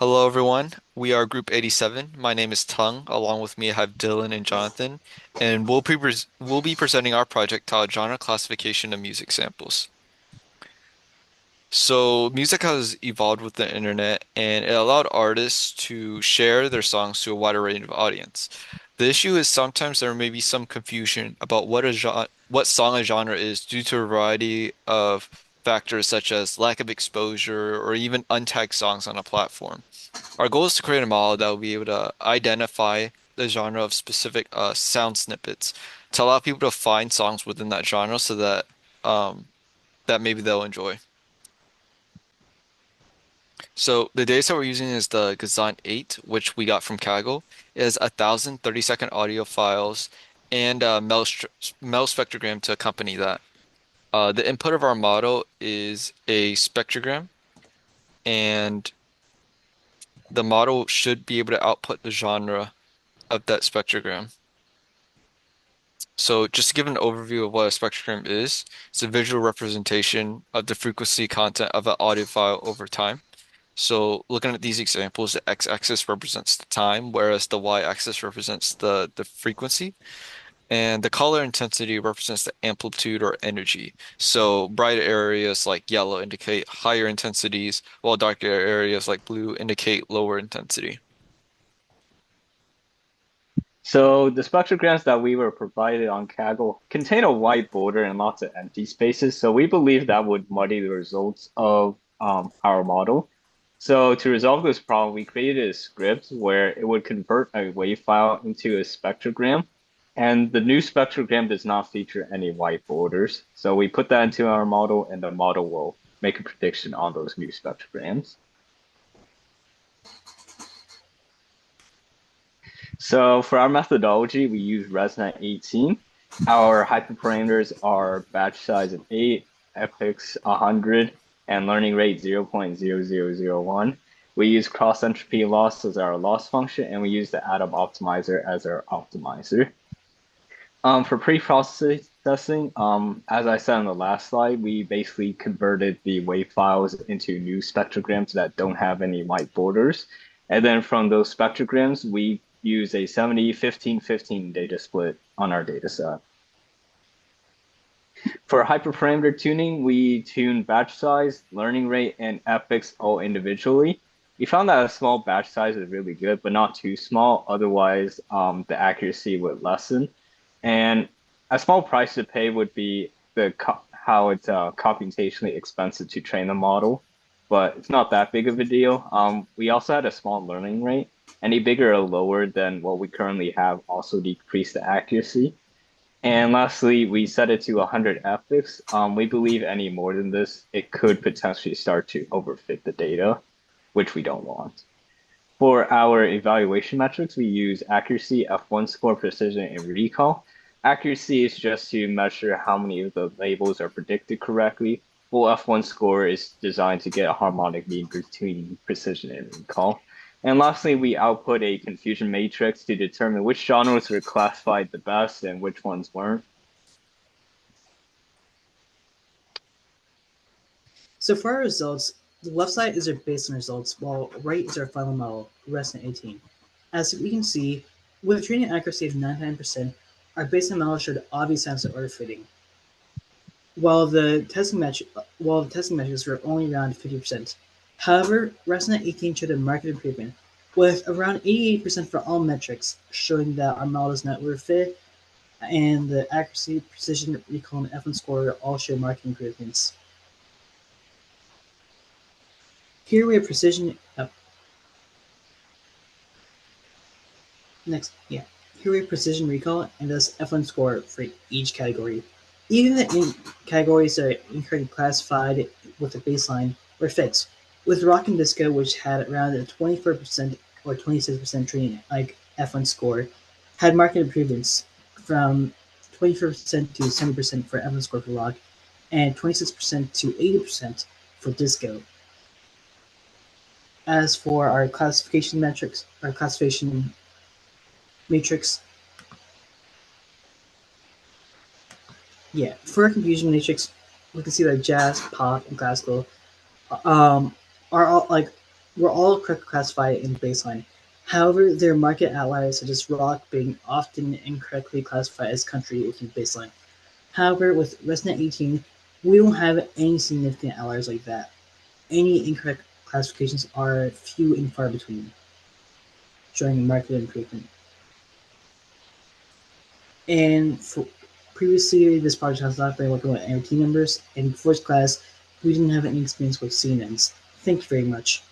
Hello, everyone. We are Group 87. My name is Tung. Along with me, I have Dylan and Jonathan, and we'll be presenting our project called Genre Classification of Music Samples. So, music has evolved with the internet, and it allowed artists to share their songs to a wider range of audience. The issue is sometimes there may be some confusion about what song a genre is due to a variety of factors such as lack of exposure or even untagged songs on a platform. Our goal is to create a model that will be able to identify the genre of specific sound snippets to allow people to find songs within that genre so um, that maybe they'll enjoy. So the data set we're using is the Gazan 8, which we got from Kaggle. It has 1,030-second audio files and a MEL spectrogram to accompany that. The input of our model is a spectrogram, and the model should be able to output the genre of that spectrogram. So just to give an overview of what a spectrogram is, it's a visual representation of the frequency content of an audio file over time. So looking at these examples, the x-axis represents the time, whereas the y-axis represents the frequency, and the color intensity represents the amplitude or energy. So bright areas like yellow indicate higher intensities, while darker areas like blue indicate lower intensity. So the spectrograms that we were provided on Kaggle contain a white border and lots of empty spaces. So we believe that would muddy the results of our model. So to resolve this problem, we created a script where it would convert a WAV file into a spectrogram. And the new spectrogram does not feature any white borders. So we put that into our model, and the model will make a prediction on those new spectrograms. So for our methodology, we use ResNet 18. Our hyperparameters are batch size of 8, epochs 100, and learning rate 0.0001. We use cross entropy loss as our loss function, and we use the atom optimizer as our optimizer. For pre-processing, as I said on the last slide, we basically converted the wave files into new spectrograms that don't have any white borders. And then from those spectrograms, we use a 70-15-15 data split on our data set. For hyperparameter tuning, we tune batch size, learning rate, and epochs all individually. We found that a small batch size is really good, but not too small. Otherwise, the accuracy would lessen. And a small price to pay would be how it's computationally expensive to train the model, but it's not that big of a deal. We also had a small learning rate. Any bigger or lower than what we currently have also decrease the accuracy. And lastly, we set it to 100 epochs. We believe any more than this, it could potentially start to overfit the data, which we don't want. For our evaluation metrics, we use accuracy, F1 score, precision, and recall. Accuracy is just to measure how many of the labels are predicted correctly, while F1 score is designed to get a harmonic mean between precision and recall. And lastly, we output a confusion matrix to determine which genres were classified the best and which ones weren't. So for our results, the left side is our baseline results, while right is our final model, ResNet 18. As we can see, with a training accuracy of 99%, our baseline model showed obvious signs of overfitting, while the testing metrics were only around 50%. However, ResNet 18 showed a marked improvement, with around 88% for all metrics, showing that our model is not overfit, and the accuracy, precision, recall, and F1 score all show marked improvements. Here we have precision. Next, yeah. Here we have precision recall and thus F1 score for each category. Even the categories are incorrectly classified with a baseline were fixed. With rock and disco, which had around a 24% or 26% training like F1 score, had market improvements from 24% to 70% for F1 score for rock and 26% to 80% for disco. As for our classification metrics, our classification matrix, yeah, for our confusion matrix, we can see that jazz, pop, and classical um, are all like were all correctly classified in the baseline. However, there are market outliers such as rock being often incorrectly classified as country within the baseline. However, with ResNet 18, we don't have any significant outliers like that. Any incorrect classifications are few and far between, showing market improvement. And for previously, this project has not been working with NOT numbers, and for this class, we didn't have any experience with CNNs. Thank you very much.